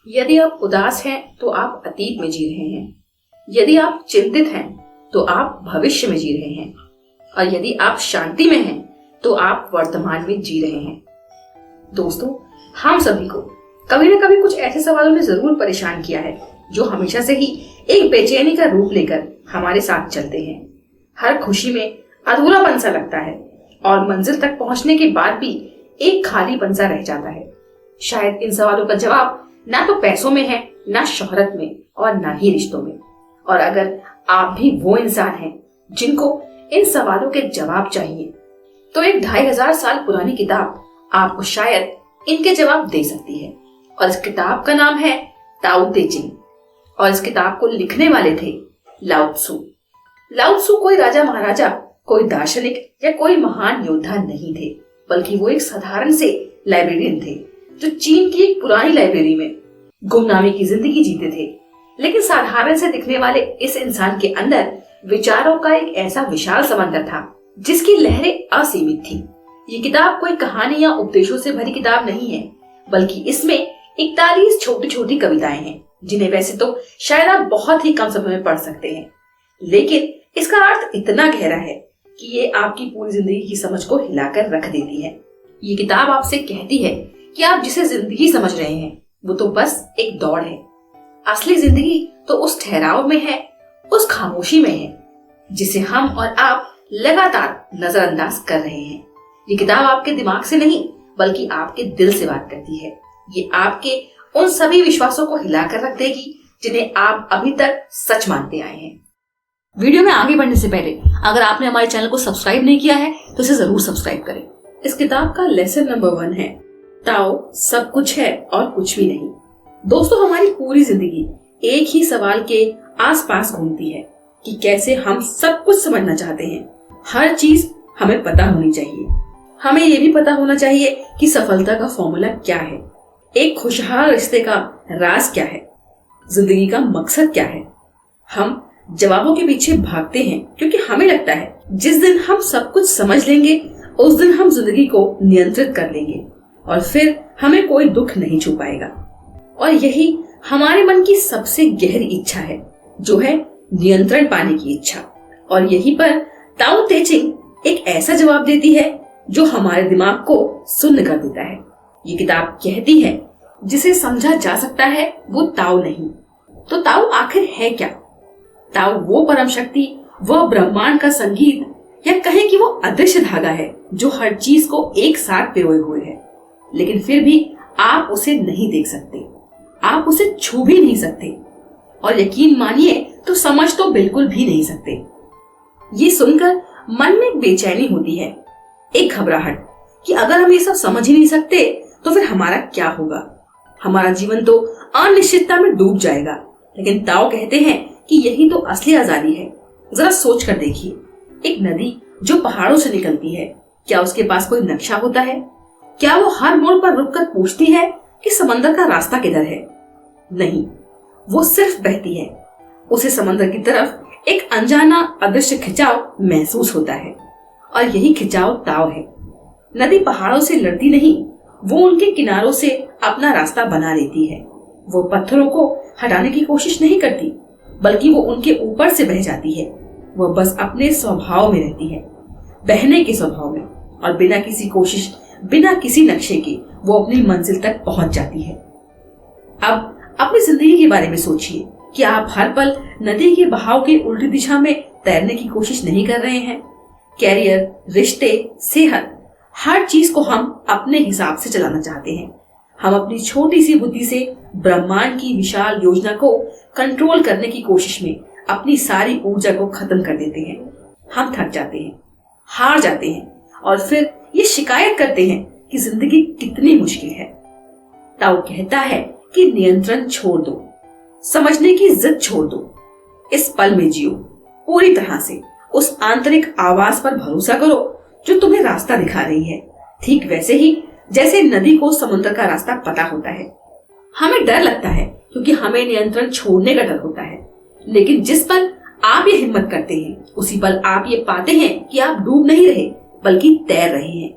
यदि आप उदास हैं तो आप अतीत में जी रहे हैं। यदि आप चिंतित हैं तो आप भविष्य में जी रहे हैं। और यदि आप शांति में हैं तो आप वर्तमान में जी रहे हैं। दोस्तों, हम सभी को कभी न कभी कुछ ऐसे सवालों ने जरूर परेशान किया है जो हमेशा से ही एक बेचैनी का रूप लेकर हमारे साथ चलते हैं। हर खुशी में अधूरापन सा लगता है और मंजिल तक पहुंचने के बाद भी एक खालीपन सा रह जाता है। शायद इन सवालों का जवाब ना तो पैसों में है, ना शोहरत में और ना ही रिश्तों में। और अगर आप भी वो इंसान हैं जिनको इन सवालों के जवाब चाहिए, तो एक 2500 साल पुरानी किताब आपको शायद इनके जवाब दे सकती है। और इस किताब का नाम है ताओ ते चिंग। और इस किताब को लिखने वाले थे लाओ त्सु। लाओ त्सु कोई राजा महाराजा, कोई दार्शनिक या कोई महान योद्धा नहीं थे, बल्कि वो एक साधारण से लाइब्रेरियन थे जो चीन की एक पुरानी लाइब्रेरी में गुमनामी की जिंदगी जीते थे। लेकिन साधारण से दिखने वाले इस इंसान के अंदर विचारों का एक ऐसा विशाल समंदर था जिसकी लहरें असीमित थी। ये किताब कोई कहानी या उपदेशों से भरी किताब नहीं है, बल्कि इसमें 41 छोटी छोटी कविताएं हैं जिन्हें वैसे तो शायद आप बहुत ही कम समय में पढ़ सकते हैं, लेकिन इसका अर्थ इतना गहरा है कि ये आपकी पूरी जिंदगी की समझ को हिलाकर रख देती है। ये किताब आपसे कहती है कि आप जिसे जिंदगी समझ रहे हैं वो तो बस एक दौड़ है। असली जिंदगी तो उस ठहराव में है, उस खामोशी में है जिसे हम और आप लगातार नजरअंदाज कर रहे हैं। ये किताब आपके दिमाग से नहीं बल्कि आपके दिल से बात करती है। ये आपके उन सभी विश्वासों को हिलाकर रख देगी जिन्हें आप अभी तक सच मानते आए हैं। वीडियो में आगे बढ़ने से पहले अगर आपने हमारे चैनल को सब्सक्राइब नहीं किया है तो इसे जरूर सब्सक्राइब करें। इस किताब का लेसन नंबर 1 है ताओ सब कुछ है और कुछ भी नहीं। दोस्तों, हमारी पूरी जिंदगी एक ही सवाल के आसपास घूमती है कि कैसे हम सब कुछ समझना चाहते हैं। हर चीज हमें पता होनी चाहिए। हमें ये भी पता होना चाहिए कि सफलता का फॉर्मूला क्या है, एक खुशहाल रिश्ते का राज क्या है, जिंदगी का मकसद क्या है। हम जवाबों के पीछे भागते हैं क्योंकि हमें लगता है जिस दिन हम सब कुछ समझ लेंगे उस दिन हम जिंदगी को नियंत्रित कर लेंगे और फिर हमें कोई दुख नहीं छू पाएगा। और यही हमारे मन की सबसे गहरी इच्छा है, जो है नियंत्रण पाने की इच्छा। और यहीं पर ताओ ते चिंग एक ऐसा जवाब देती है जो हमारे दिमाग को सुन्न कर देता है। ये किताब कहती है जिसे समझा जा सकता है वो ताओ नहीं। तो ताओ आखिर है क्या? ताओ वो परम शक्ति, वह ब्रह्मांड का संगीत, या कहें कि वो अदृश्य धागा है जो हर चीज को एक साथ पिरोए हुए है, लेकिन फिर भी आप उसे नहीं देख सकते, आप उसे छू भी नहीं सकते और यकीन मानिए तो समझ तो बिल्कुल भी नहीं सकते। ये सुनकर मन में एक बेचैनी होती है, एक घबराहट कि अगर हम ये सब समझ ही नहीं सकते तो फिर हमारा क्या होगा। हमारा जीवन तो अनिश्चितता में डूब जाएगा। लेकिन ताओ कहते हैं कि यही तो असली आजादी है। जरा सोच कर देखिए, एक नदी जो पहाड़ों से निकलती है, क्या उसके पास कोई नक्शा होता है? क्या वो हर मोड़ पर रुककर पूछती है कि समंदर का रास्ता किधर है? नहीं, वो सिर्फ बहती है। उसे समंदर की तरफ एक अनजाना अदृश्य खिंचाव महसूस होता है और यही खिंचाव ताओ है। नदी पहाड़ों से लड़ती नहीं, वो उनके किनारों से अपना रास्ता बना लेती है। वो पत्थरों को हटाने की कोशिश नहीं करती, बल्कि वो उनके ऊपर से बह जाती है। वो बस अपने स्वभाव में रहती है, बहने के स्वभाव में, और बिना किसी कोशिश, बिना किसी नक्शे के वो अपनी मंजिल तक पहुंच जाती है। अब अपनी जिंदगी के बारे में सोचिए कि आप हर पल नदी के बहाव के उल्टी दिशा में तैरने की कोशिश नहीं कर रहे हैं। कैरियर, रिश्ते, सेहत, हर चीज को हम अपने हिसाब से चलाना चाहते हैं। हम अपनी छोटी सी बुद्धि से ब्रह्मांड की विशाल योजना को कंट्रोल करने की कोशिश में अपनी सारी ऊर्जा को खत्म कर देते हैं। हम थक जाते हैं, हार जाते हैं और फिर ये शिकायत करते हैं कि जिंदगी कितनी मुश्किल है। ताओ कहता है कि नियंत्रण छोड़ दो, समझने की जिद छोड़ दो, इस पल में जियो, पूरी तरह से उस आंतरिक आवाज पर भरोसा करो जो तुम्हें रास्ता दिखा रही है, ठीक वैसे ही जैसे नदी को समुद्र का रास्ता पता होता है। हमें डर लगता है क्योंकि हमें नियंत्रण छोड़ने का डर होता है, लेकिन जिस पल आप ये हिम्मत करते हैं उसी पल आप ये पाते हैं कि आप डूब नहीं रहे बल्कि तैर रहे हैं।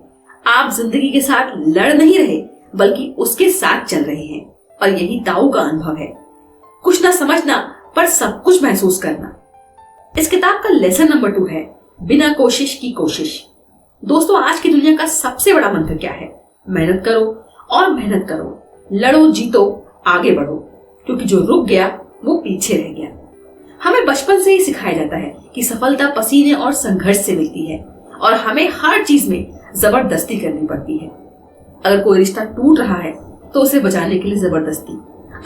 आप जिंदगी के साथ लड़ नहीं रहे बल्कि उसके साथ चल रहे हैं। और यही ताऊ का अनुभव है, कुछ ना समझना पर सब कुछ महसूस करना। इस किताब का लेसन नंबर 2 है बिना कोशिश की कोशिश। दोस्तों, आज की दुनिया का सबसे बड़ा मंत्र क्या है? मेहनत करो और मेहनत करो, लड़ो जीतो, आगे बढ़ो, क्योंकि जो रुक गया वो पीछे रह गया। हमें बचपन से ही सिखाया जाता है कि सफलता पसीने और संघर्ष से मिलती है और हमें हर चीज में जबरदस्ती करनी पड़ती है। अगर कोई रिश्ता टूट रहा है तो उसे बचाने के लिए जबरदस्ती,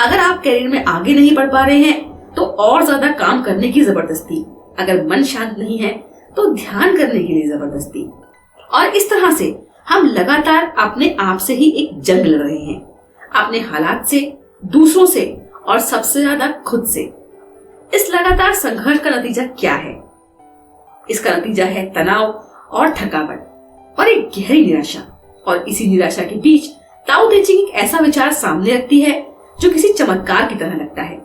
अगर आप करियर में आगे नहीं बढ़ पा रहे हैं तो और ज्यादा काम करने की जबरदस्ती, अगर मन शांत नहीं है तो ध्यान करने के लिए जबरदस्ती। और इस तरह से हम लगातार अपने आप से ही एक जंग लड़ रहे हैं, अपने हालात से, दूसरों से और सबसे ज्यादा खुद से। इस लगातार संघर्ष का नतीजा क्या है? इसका नतीजा है तनाव और थकावट और एक गहरी निराशा। और इसी निराशा के बीच ताओ ते चिंग एक ऐसा विचार सामने रखती है जो किसी चमत्कार की तरह लगता है।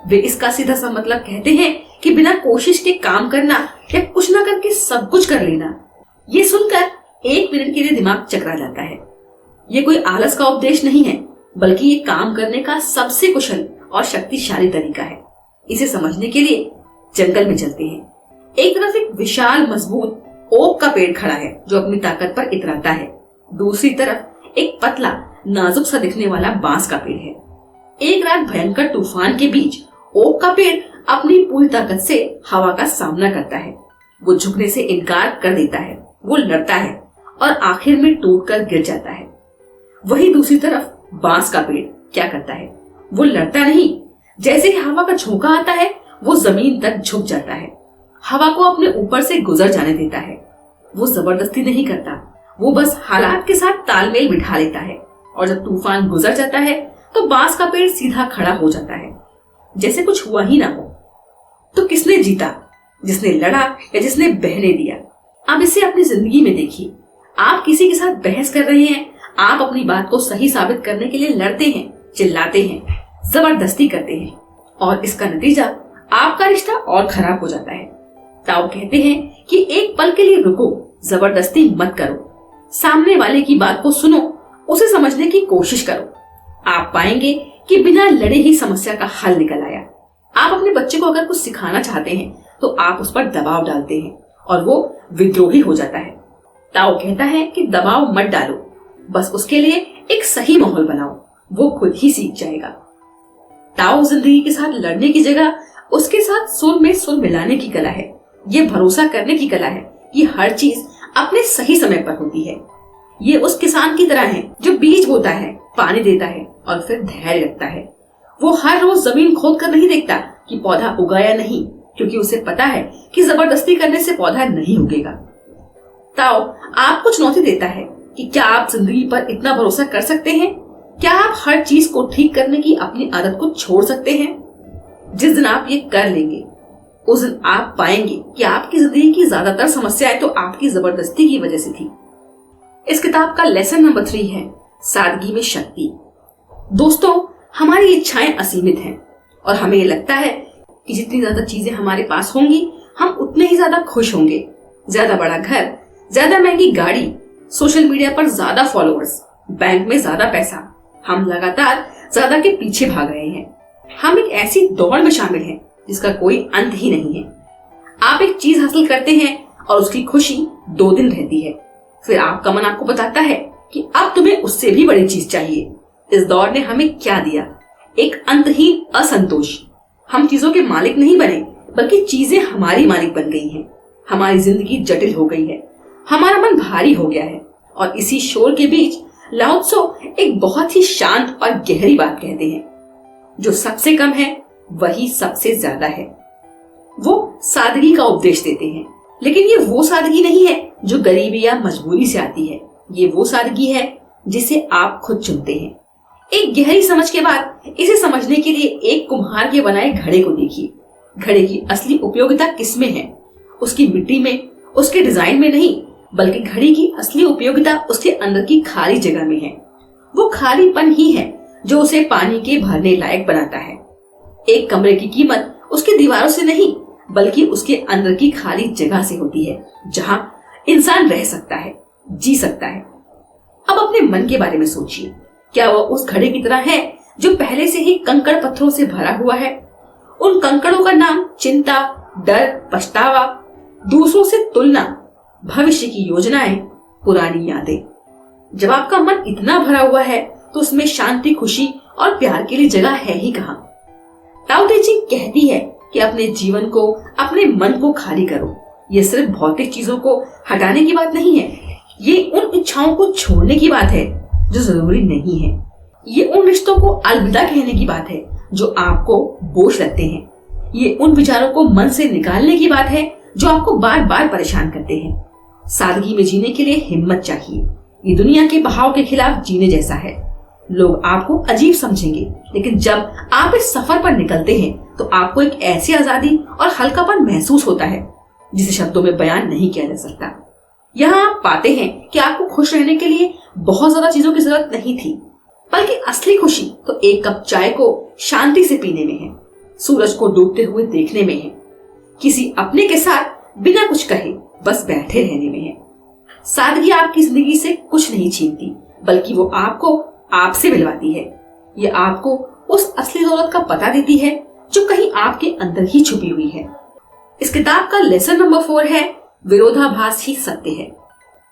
वे इसका सीधा सा मतलब कहते हैं कि बिना कोशिश के काम करना या कुछ ना करके सब कुछ कर लेना। ये सुनकर 1 मिनट के लिए दिमाग चकरा जाता है। ये कोई आलस का उपदेश नहीं है, बल्कि ये काम करने का सबसे कुशल और शक्तिशाली तरीका है। इसे समझने के लिए जंगल में चलते हैं। एक तरफ एक विशाल मजबूत ओक का पेड़ खड़ा है जो अपनी ताकत पर इतराता है। दूसरी तरफ एक पतला नाजुक सा दिखने वाला बांस का पेड़ है। एक रात भयंकर तूफान के बीच ओक का पेड़ अपनी पूरी ताकत से हवा का सामना करता है। वो झुकने से इनकार कर देता है, वो लड़ता है और आखिर में टूटकर गिर जाता है। वही दूसरी तरफ बांस का पेड़ क्या करता है? वो लड़ता नहीं, जैसे ही हवा का झोंका आता है वो जमीन तक झुक जाता है, हवा को अपने ऊपर से गुजर जाने देता है। वो जबरदस्ती नहीं करता, वो बस हालात के साथ तालमेल बिठा लेता है। और जब तूफान गुजर जाता है तो बांस का पेड़ सीधा खड़ा हो जाता है, जैसे कुछ हुआ ही ना हो। तो किसने जीता? जिसने लड़ा या जिसने बहने दिया? अब इसे अपनी जिंदगी में देखिए। आप किसी के साथ बहस कर रहे हैं, आप अपनी बात को सही साबित करने के लिए लड़ते हैं, चिल्लाते हैं, जबरदस्ती करते हैं और इसका नतीजा आपका रिश्ता और खराब हो जाता है। ताओ कहते हैं कि एक पल के लिए रुको, जबरदस्ती मत करो, सामने वाले की बात को सुनो, उसे समझने की कोशिश करो। आप पाएंगे कि बिना लड़े ही समस्या का हल निकल आया। आप अपने बच्चे को अगर कुछ सिखाना चाहते हैं तो आप उस पर दबाव डालते हैं और वो विद्रोही हो जाता है। ताओ कहता है कि दबाव मत डालो, बस उसके लिए एक सही माहौल बनाओ, वो खुद ही सीख जाएगा। ताओ जिंदगी के साथ लड़ने की जगह उसके साथ सुर में सुर मिलाने की कला है। ये भरोसा करने की कला है कि हर चीज अपने सही समय पर होती है। ये उस किसान की तरह है जो बीज बोता है, पानी देता है और फिर धैर्य रखता है। वो हर रोज जमीन खोद कर नहीं देखता कि पौधा उगा या नहीं, क्योंकि उसे पता है कि जबरदस्ती करने से पौधा नहीं उगेगा। ताओ आपको चुनौती देता है कि क्या आप जिंदगी पर इतना भरोसा कर सकते हैं? क्या आप हर चीज को ठीक करने की अपनी आदत को छोड़ सकते हैं? जिस दिन आप ये कर लेंगे उस दिन आप पाएंगे कि आपकी जिंदगी की ज्यादातर समस्याएं तो आपकी जबरदस्ती की वजह से थी। इस किताब का लेसन नंबर 3 है सादगी में शक्ति। दोस्तों, हमारी इच्छाएं असीमित हैं और हमें ये लगता है कि जितनी ज्यादा चीजें हमारे पास होंगी हम उतने ही ज्यादा खुश होंगे। ज्यादा बड़ा घर, ज्यादा महंगी गाड़ी, सोशल मीडिया पर ज्यादा फॉलोअर्स, बैंक में ज्यादा पैसा। हम लगातार ज्यादा के पीछे भाग रहे हैं। हम एक ऐसी दौड़ में शामिल हैं जिसका कोई अंत ही नहीं है। आप एक चीज हासिल करते हैं और उसकी खुशी 2 दिन रहती है, फिर आपका मन आपको बताता है कि अब तुम्हें उससे भी बड़ी चीज चाहिए। इस दौड़ ने हमें क्या दिया? एक अंतहीन असंतोष। हम चीजों के मालिक नहीं बने, बल्कि चीजें हमारी मालिक बन गई हैं। हमारी जिंदगी जटिल हो गई है, हमारा मन भारी हो गया है। और इसी शोर के बीच लाओ त्सो एक बहुत ही शांत और गहरी बात कहते हैं, जो सबसे कम है वही सबसे ज्यादा है। वो सादगी का उपदेश देते हैं, लेकिन ये वो सादगी नहीं है जो गरीबी या मजबूरी से आती है। ये वो सादगी है जिसे आप खुद चुनते हैं। एक गहरी समझ के बाद इसे समझने के लिए एक कुम्हार के बनाए घड़े को देखिए। घड़े की असली उपयोगिता किसमें है? उसकी मिट्टी में, उसके डिजाइन में नहीं, बल्कि घड़ी की असली उपयोगिता उसके अंदर की खाली जगह में है। वो खालीपन ही है जो उसे पानी के भरने लायक बनाता है। एक कमरे की कीमत उसकी दीवारों से नहीं, बल्कि उसके अंदर की खाली जगह से होती है, जहां इंसान रह सकता है, जी सकता है। अब अपने मन के बारे में सोचिए, क्या वह उस घड़े की तरह है जो पहले से ही कंकड़ पत्थरों से भरा हुआ है। उन कंकड़ों का नाम चिंता, डर, पछतावा, दूसरों से तुलना, भविष्य की योजनाएं, पुरानी यादें। जब आपका मन इतना भरा हुआ है तो उसमें शांति, खुशी और प्यार के लिए जगह है ही कहाँ। ताओ ते चिंग कहती है कि अपने जीवन को, अपने मन को खाली करो। ये सिर्फ भौतिक चीजों को हटाने की बात नहीं है, ये उन इच्छाओं को छोड़ने की बात है जो जरूरी नहीं है। ये उन रिश्तों को अलविदा कहने की बात है जो आपको बोझ लगते हैं। ये उन विचारों को मन से निकालने की बात है जो आपको बार बार परेशान करते हैं। सादगी में जीने के लिए हिम्मत चाहिए। ये दुनिया के बहाव के खिलाफ जीने जैसा है। लोग आपको अजीब समझेंगे, लेकिन जब आप इस सफर पर निकलते हैं तो आपको एक ऐसी आजादी और हल्कापन महसूस होता है जिसे शब्दों में बयान नहीं किया जा सकता। यहाँ आप पाते हैं कि आपको खुश रहने के लिए बहुत ज्यादा चीजों की जरूरत नहीं थी, बल्कि असली खुशी तो एक कप चाय को शांति से पीने में है, सूरज को डूबते हुए देखने में है, किसी अपने के साथ बिना कुछ कहे बस बैठे रहने में है। सादगी आपकी जिंदगी से कुछ नहीं छीनती, बल्कि वो आपको आपसे मिलवाती है। ये आपको उस असली दौलत का पता देती है जो कहीं आपके अंदर ही छुपी हुई है। इस किताब का लेसन नंबर 4 है, विरोधाभास ही सत्य है।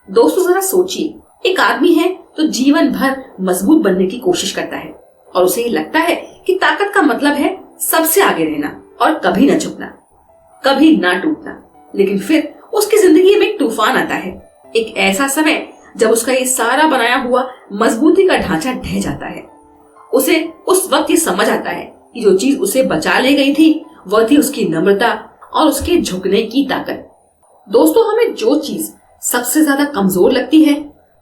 दोस्तों जरा सोचिए, एक आदमी है तो जीवन भर मजबूत बनने की कोशिश करता है और उसे लगता है कि ताकत का मतलब है सबसे आगे रहना और कभी न झुकना, कभी ना टूटना। लेकिन फिर उसकी जिंदगी में एक तूफान आता है, एक ऐसा समय जब उसका ये सारा बनाया हुआ मजबूती का ढांचा ढह जाता है। उसे उस वक्त ये समझ आता है कि जो चीज उसे बचा ले गई थी वह थी उसकी नम्रता और उसके झुकने की ताकत। दोस्तों, हमें जो चीज सबसे ज्यादा कमजोर लगती है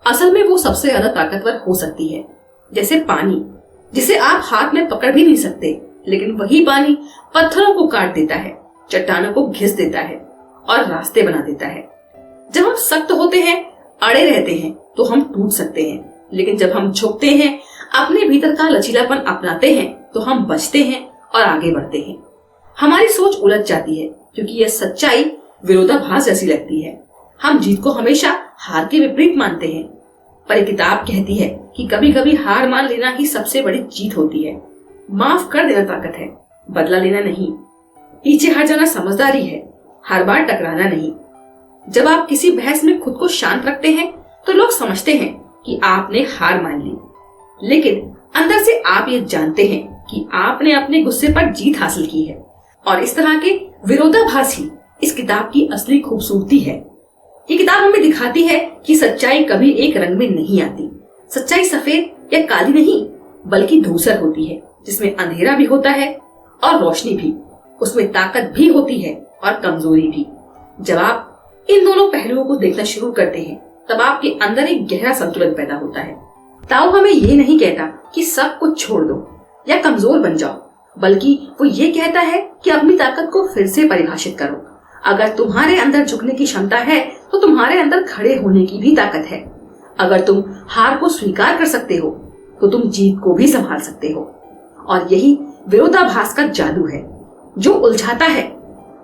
असल में वो सबसे ज्यादा ताकतवर हो सकती है। जैसे पानी, जिसे आप हाथ में पकड़ भी नहीं सकते, लेकिन वही पानी पत्थरों को काट देता है, चट्टानों को घिस देता है और रास्ते बना देता है। जब हम सख्त होते हैं, अड़े रहते हैं तो हम टूट सकते हैं, लेकिन जब हम झुकते हैं, अपने भीतर का लचीलापन अपनाते हैं तो हम बचते हैं और आगे बढ़ते हैं। हमारी सोच उलझ जाती है क्योंकि यह सच्चाई विरोधाभास जैसी लगती है। हम जीत को हमेशा हार के विपरीत मानते हैं, पर एक किताब कहती है कि कभी कभी हार मान लेना ही सबसे बड़ी जीत होती है। माफ कर देना ताकत है, बदला लेना नहीं। पीछे हट जाना समझदारी है, हर बार टकराना नहीं। जब आप किसी बहस में खुद को शांत रखते हैं तो लोग समझते हैं कि आपने हार मान ली, लेकिन अंदर से आप ये जानते हैं कि आपने अपने गुस्से पर जीत हासिल की है। और इस तरह के विरोधाभास ही इस किताब की असली खूबसूरती है। ये किताब हमें दिखाती है कि सच्चाई कभी एक रंग में नहीं आती। सच्चाई सफेद या काली नहीं, बल्कि धूसर होती है, जिसमें अंधेरा भी होता है और रोशनी भी। उसमें ताकत भी होती है और कमजोरी भी। जब आप इन दोनों पहलुओं को देखना शुरू करते हैं तब आपके अंदर एक गहरा संतुलन पैदा होता है। ताओ हमें ये नहीं कहता कि सब कुछ छोड़ दो या कमजोर बन जाओ, बल्कि वो ये कहता है कि अपनी ताकत को फिर से परिभाषित करो। अगर तुम्हारे अंदर झुकने की क्षमता है तो तुम्हारे अंदर खड़े होने की भी ताकत है। अगर तुम हार को स्वीकार कर सकते हो तो तुम जीत को भी संभाल सकते हो। और यही विरोधाभास का जादू है, जो उलझाता है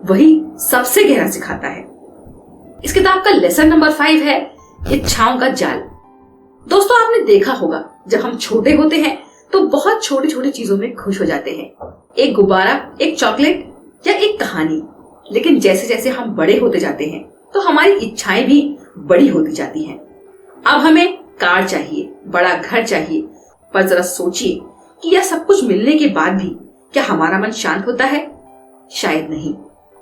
वही सबसे गहरा सिखाता है। इस किताब का लेसन नंबर 5 है, इच्छाओं का जाल। दोस्तों, आपने देखा होगा जब हम छोटे होते हैं तो बहुत छोटी छोटी चीजों में खुश हो जाते हैं, एक गुब्बारा, एक चॉकलेट या एक कहानी। लेकिन जैसे जैसे हम बड़े होते जाते हैं तो हमारी इच्छाएं भी बड़ी होती जाती हैं। अब हमें कार चाहिए, बड़ा घर चाहिए, पर जरा सोचिए कि यह सब कुछ मिलने के बाद भी क्या हमारा मन शांत होता है? शायद नहीं।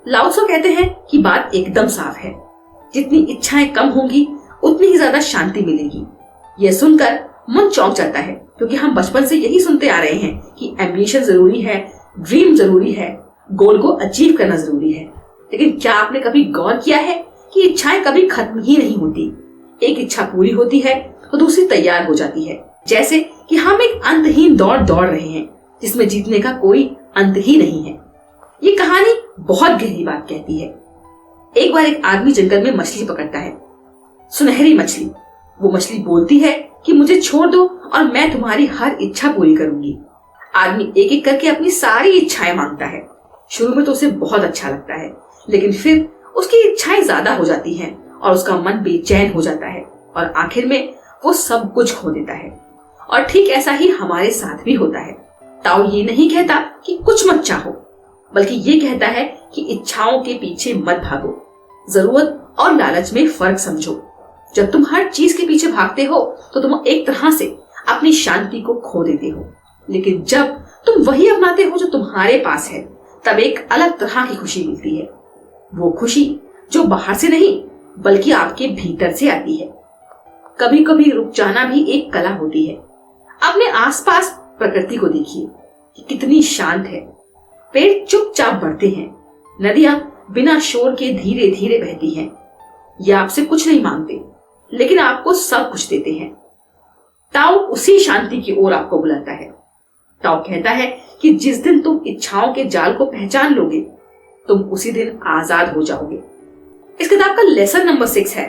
लाओ त्सो कहते हैं कि बात एकदम साफ है, जितनी इच्छाएं कम होंगी उतनी ही ज्यादा शांति मिलेगी। यह सुनकर मन चौंक जाता है, क्योंकि हम बचपन से यही सुनते आ रहे हैं कि एम्बिशन जरूरी है, ड्रीम जरूरी है, गोल को अचीव करना जरूरी है। लेकिन क्या आपने कभी गौर किया है कि इच्छाएं कभी खत्म ही नहीं होती? एक इच्छा पूरी होती है तो दूसरी तैयार हो जाती है, जैसे कि हम एक अंतहीन दौड़ दौड़ रहे हैं जिसमें जीतने का कोई अंत ही नहीं है। ये कहानी बहुत गहरी बात कहती है। एक बार एक आदमी जंगल में मछली पकड़ता है, सुनहरी मछली। वो मछली बोलती है कि मुझे छोड़ दो और मैं तुम्हारी हर इच्छा पूरी करूंगी। आदमी एक एक करके अपनी सारी इच्छाएं मांगता है। शुरू में तो उसे बहुत अच्छा लगता है, लेकिन फिर उसकी इच्छाएं ज्यादा हो जाती हैं और उसका मन बेचैन हो जाता है और आखिर में वो सब कुछ खो देता है। और ठीक ऐसा ही हमारे साथ भी होता है। ताओ ये नहीं कहता कि कुछ मत चाहो, बल्कि ये कहता है कि इच्छाओं के पीछे मत भागो। जरूरत और लालच में फर्क समझो। जब तुम हर चीज के पीछे भागते हो तो तुम एक तरह से अपनी शांति को खो देते हो, लेकिन जब तुम वही अपनाते हो जो तुम्हारे पास है, तब एक अलग तरह की खुशी मिलती है। वो खुशी जो बाहर से नहीं बल्कि आपके भीतर से आती है। कभी कभी रुक जाना भी एक कला होती है। अपने आसपास प्रकृति को देखिए कि कितनी शांत है। पेड़ चुपचाप बढ़ते हैं, नदियां बिना शोर के धीरे धीरे बहती हैं। ये आपसे कुछ नहीं मांगते, लेकिन आपको सब कुछ देते हैं। ताओ उसी शांति की ओर आपको बुलाता है। ताओ कहता है कि जिस दिन तुम इच्छाओं के जाल को पहचान लोगे, तुम उसी दिन आजाद हो जाओगे। इस किताब का लेसन नंबर 6 है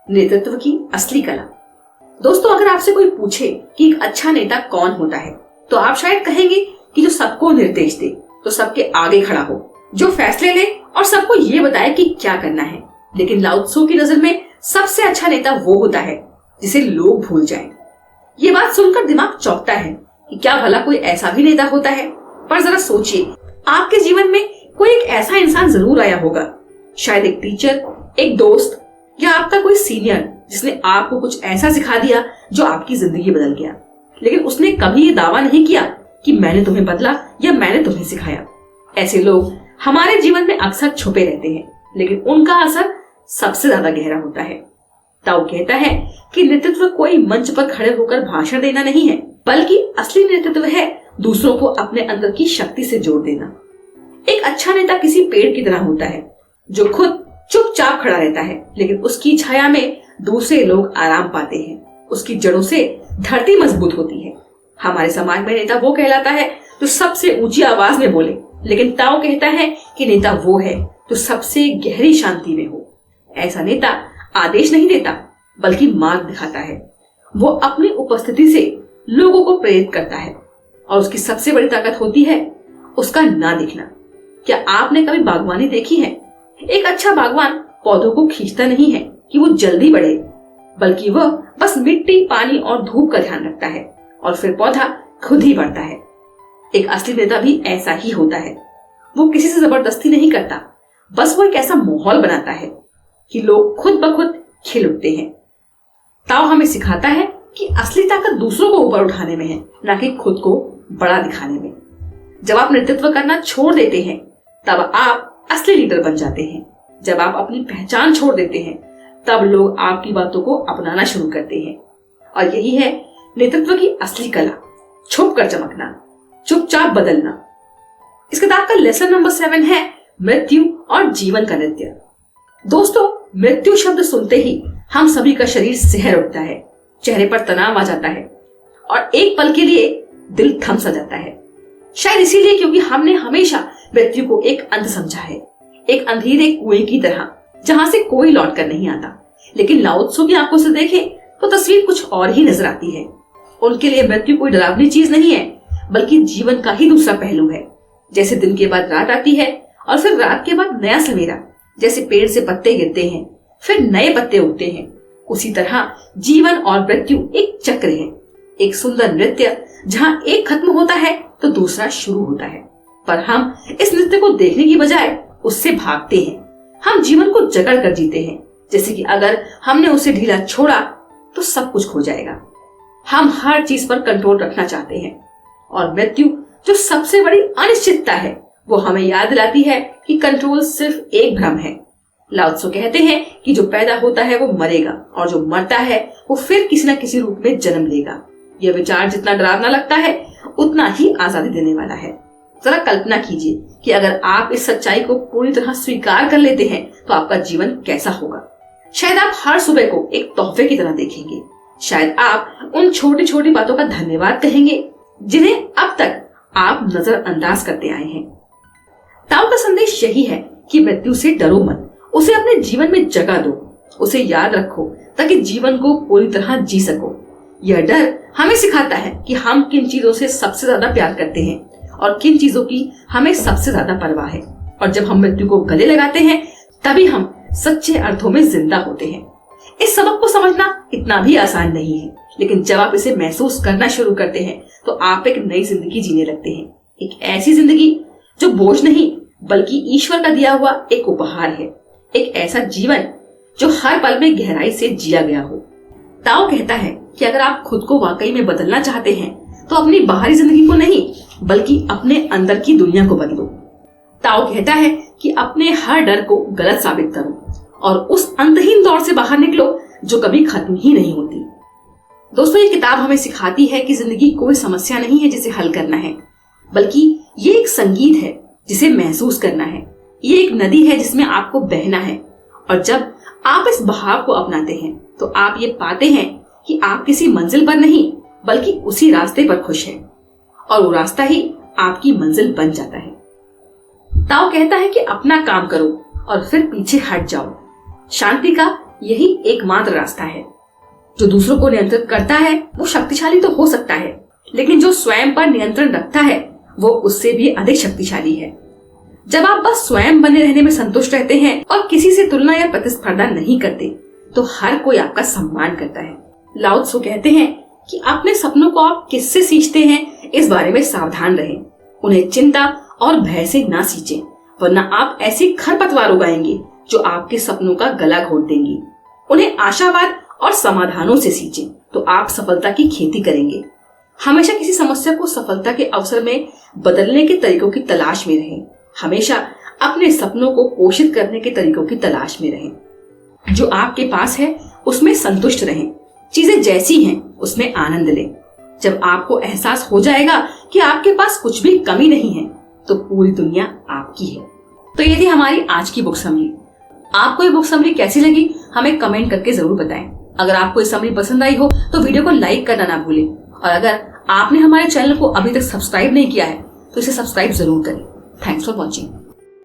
नेतृत्व की असली कला। दोस्तों, अगर आपसे कोई पूछे कि एक अच्छा नेता कौन होता है, तो आप शायद कहेंगे कि जो सबको निर्देश दे, तो सबके आगे खड़ा हो, जो फैसले ले और सबको ये बताए कि क्या करना है। लेकिन लाओ त्सो की नजर में सबसे अच्छा नेता वो होता है जिसे लोग भूल जाएं। ये बात सुनकर दिमाग चौंकता है कि क्या भला कोई ऐसा भी नेता होता है। पर जरा सोचिए, आपके जीवन में कोई एक ऐसा इंसान जरूर आया होगा, शायद एक टीचर, एक दोस्त या आपका कोई सीनियर, जिसने आपको कुछ ऐसा सिखा दिया जो आपकी जिंदगी बदल गया। लेकिन उसने कभी ये दावा नहीं किया कि मैंने तुम्हें बदला या मैंने तुम्हें सिखाया। ऐसे लोग हमारे जीवन में अक्सर छुपे रहते हैं, लेकिन उनका असर सबसे ज्यादा गहरा होता है। ताओ कहता है कि नेतृत्व कोई मंच पर खड़े होकर भाषण देना नहीं है, बल्कि असली नेतृत्व है दूसरों को अपने अंदर की शक्ति से जोड़ देना। एक अच्छा नेता किसी पेड़ की तरह होता है जो खुद चुपचाप खड़ा रहता है, लेकिन उसकी छाया में दूसरे लोग आराम पाते हैं। उसकी जड़ों से धरती मजबूत होती है। हमारे समाज में नेता वो कहलाता है जो सबसे ऊंची आवाज में बोले, लेकिन ताओ कहता है कि नेता वो है जो सबसे गहरी शांति में हो। ऐसा नेता आदेश नहीं देता, बल्कि मार्ग दिखाता है। वो अपनी उपस्थिति से लोगों को प्रेरित करता है, और उसकी सबसे बड़ी ताकत होती है उसका ना दिखना। क्या आपने कभी बागवानी देखी है? एक अच्छा बागवान पौधों को खींचता नहीं है कि वो जल्दी बढ़े, बल्कि वह बस मिट्टी, पानी और धूप का ध्यान रखता है, और फिर पौधा खुद ही बढ़ता है। एक असली नेता भी ऐसा ही होता है। वो किसी से जबरदस्ती नहीं करता, बस वो एक ऐसा माहौल बनाता है कि लोग खुद ब खुद खिल उठते हैं। ताओ हमें सिखाता है कि असली ताकत दूसरों को ऊपर उठाने में है, न कि खुद को बड़ा दिखाने में। जब आप नेतृत्व करना छोड़ देते हैं, तब आप असली लीडर बन जाते हैं। जब आप अपनी पहचान छोड़ देते हैं, तब लोग आपकी बातों को अपनाना शुरू करते हैं। और यही है नेतृत्व की असली कला, छुप कर चमकना, चुपचाप बदलना। इस किताब का लेसन नंबर 7 है मृत्यु और जीवन का नृत्य। दोस्तों, मृत्यु शब्द सुनते ही हम सभी का शरीर सिहर उठता है, चेहरे पर तनाव आ जाता है, और एक पल के लिए दिल थम सा जाता है। शायद इसीलिए क्योंकि हमने हमेशा मृत्यु को एक अंत समझा है, एक अंधेरे कुएं की तरह जहां से कोई लौट कर नहीं आता। लेकिन लाओ त्सो की आंखों से देखें तो तस्वीर कुछ और ही नजर आती है। उनके लिए मृत्यु कोई डरावनी चीज नहीं है, बल्कि जीवन का ही दूसरा पहलू है। जैसे दिन के बाद रात आती है और फिर रात के बाद नया सवेरा, जैसे पेड़ से पत्ते गिरते हैं फिर नए पत्ते उगते हैं, उसी तरह जीवन और मृत्यु एक चक्र है, एक सुंदर नृत्य जहाँ एक खत्म होता है तो दूसरा शुरू होता है। पर हम इस नृत्य को देखने की बजाय उससे भागते हैं। हम जीवन को जकड़ कर जीते हैं, जैसे कि अगर हमने उसे ढीला छोड़ा तो सब कुछ खो जाएगा। हम हर चीज पर कंट्रोल रखना चाहते हैं, और मृत्यु जो सबसे बड़ी अनिश्चितता है, वो हमें याद दिलाती है कि कंट्रोल सिर्फ एक भ्रम है। लाओ त्सो कहते हैं कि जो पैदा होता है वो मरेगा, और जो मरता है वो फिर किसी न किसी रूप में जन्म लेगा। यह विचार जितना डरावना लगता है, उतना ही आजादी देने वाला है। जरा कल्पना कीजिए कि अगर आप इस सच्चाई को पूरी तरह स्वीकार कर लेते हैं तो आपका जीवन कैसा होगा। शायद आप हर सुबह को एक तोहफे की तरह देखेंगे। शायद आप उन छोटी छोटी बातों का धन्यवाद कहेंगे जिन्हें अब तक आप नजरअंदाज करते आए हैं। ताओ का संदेश यही है कि मृत्यु से डरो मत, उसे अपने जीवन में जगह दो, उसे याद रखो ताकि जीवन को पूरी तरह जी सको। यह डर हमें सिखाता है कि हम किन चीजों से सबसे ज्यादा प्यार करते हैं और किन चीजों की हमें सबसे ज्यादा परवाह है। और जब हम मृत्यु को गले लगाते हैं, तभी हम सच्चे अर्थों में जिंदा होते हैं। इस सबक को समझना इतना भी आसान नहीं है, लेकिन जब आप इसे महसूस करना शुरू करते हैं तो आप एक नई जिंदगी जीने लगते हैं। एक ऐसी जिंदगी जो बोझ नहीं बल्कि ईश्वर का दिया हुआ एक उपहार है। एक ऐसा जीवन जो हर पल में गहराई से जिया गया हो। ताओ कहता है कि अगर आप खुद को वाकई में बदलना चाहते हैं तो अपनी बाहरी जिंदगी को नहीं बल्कि अपने अंदर की दुनिया को बदलो। ताओ कहता है कि अपने हर डर को गलत साबित करो और उस अंतहीन दौर से बाहर निकलो जो कभी खत्म ही नहीं होती। दोस्तों, ये किताब हमें सिखाती है कि जिंदगी कोई समस्या नहीं है जिसे हल करना है, बल्कि ये एक संगीत है जिसे महसूस करना है। ये एक नदी है जिसमें आपको बहना है और जब आप इस बहाव को अपनाते हैं तो आप ये पाते हैं कि आप किसी मंजिल पर नहीं बल्कि उसी रास्ते पर खुश हैं और वो रास्ता ही आपकी मंजिल बन जाता है। ताओ कहता है कि अपना काम करो और फिर पीछे हट जाओ। शांति का यही एकमात्र रास्ता है। जो दूसरों को नियंत्रित करता है वो शक्तिशाली तो हो सकता है, लेकिन जो स्वयं पर नियंत्रण रखता है वो उससे भी अधिक शक्तिशाली है। जब आप बस स्वयं बने रहने में संतुष्ट रहते हैं और किसी से तुलना या प्रतिस्पर्धा नहीं करते तो हर कोई आपका सम्मान करता है। लाओ त्सु कहते हैं कि अपने सपनों को आप किससे सींचते हैं इस बारे में सावधान रहें। उन्हें चिंता और भय से ना सींचें, वरना आप ऐसी खरपतवार उगाएंगे जो आपके सपनों का गला घोट देंगी। उन्हें आशावाद और समाधानों से सींचें तो आप सफलता की खेती करेंगे। हमेशा किसी समस्या को सफलता के अवसर में बदलने के तरीकों की तलाश में रहें। हमेशा अपने सपनों को पोषित करने के तरीकों की तलाश में रहें। जो आपके पास है उसमें संतुष्ट रहें। चीजें जैसी हैं उसमें आनंद लें। जब आपको एहसास हो जाएगा कि आपके पास कुछ भी कमी नहीं है तो पूरी दुनिया आपकी है। तो ये थी हमारी आज की बुक समरी। आपको ये बुक समरी कैसी लगी हमें कमेंट करके जरूर बताएं। अगर आपको ये समरी पसंद आई हो तो वीडियो को लाइक करना ना भूलें और अगर आपने हमारे चैनल को अभी तक सब्सक्राइब नहीं किया है तो इसे सब्सक्राइब जरूर करें। Thanks for watching.